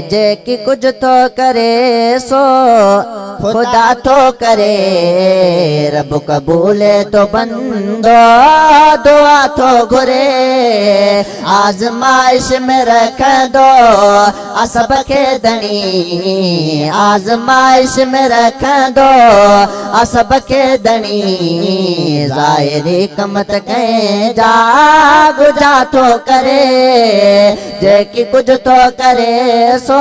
जेकी कुछ तो करे सो खुदा तो करे। रब कबूले तो बंदो दुआ तो घुरे। आजमाइश में रख दो असब के दनी। आजमाइश में रख दो असब के दनी। ज़ाहिरी कमत कहीं जाग जा तो करे। जेकी कुछ तो करे सो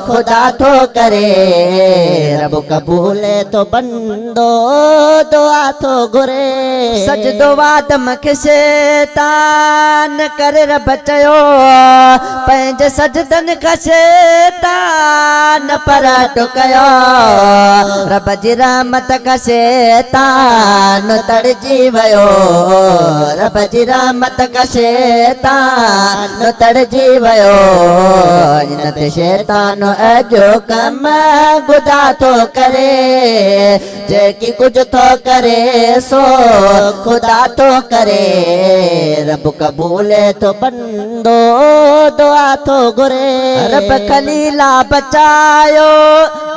खुदा तो करे। रब कबूले तो बंदो दुआ तो घुरे। सजदो आदम खे शैतान करे रब चयो। पंहिंजे सजदन खां शैतान पराट कयो। रब जी रहमत खां शैतान तड़जी वियो। रब जी रहमत खां शैतान तड़जी वियो। इन ते शैतान अजो कम गुदा तो करे। जेकी कुछ तो करे सो खुदा तो करे। रब कबूले तो बंदो दुआ तो घुरे। रब खलीला बचायो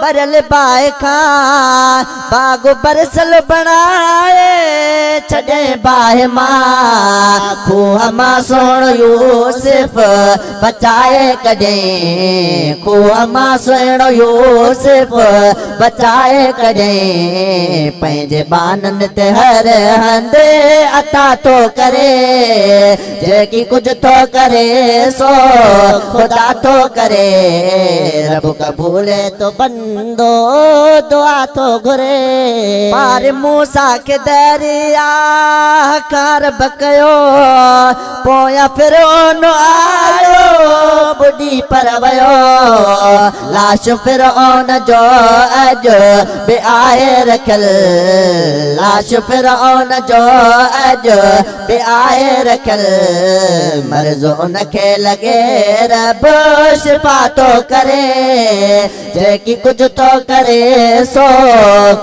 बरल बाए खां। बाग बरसल बनाए छॾे बाहे मां। खूह मां सोण यूसुफ बचाए कॾहिं। खूह मां सोण यूसुफ बचाए कॾहिं। पंहिंजे बाननि ते हर हंधि अता तो करे। जेकी कुछ तो करे सो खुदा तो करे। रब कबूले तो बंदो दुआ तो घुरे। पार मूसा के दरिया कार बकयो। पोया फिरौन आयो बुढ़ी पर वयो। लाश फिरौन जो अज बे आए रखल। लाश फिरौन जो अज बे आए रखल। मर्ज़ उनखे लगे रब शिफा तो करे। जेकी कुछ तो करे सो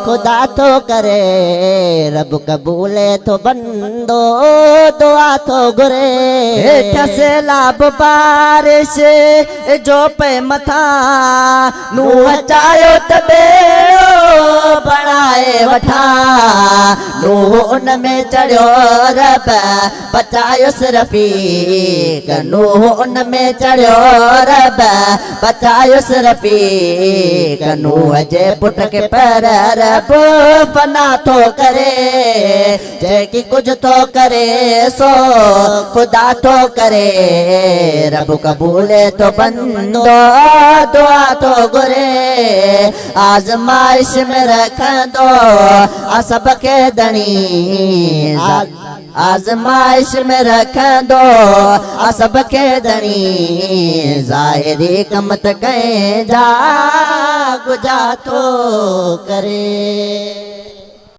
खुदा तो करे। रब कबूले तो बंदो दुआ तो घुरे। हेठा सैलाब बारिश जो पे मथा। नूह चायो त बेड़ो बणाए वठा। नूह उन में चढ़ियो रब बचायुस रफ़ीक। नूह उन में चढ़ियो रब बचायुस रफ़ीक। नूह जे पुट के पर रब फना तो करे। जेकी कुछ तो करे सो खुदा तो करे। रब कबूले तो बंदो दुआ तो घुरे। आजमाइश में रख दो असब के दनी। आजमाइश में रख दो असब के दनी। ज़ाहिरी कमत कहीं जा गुजा तो करे।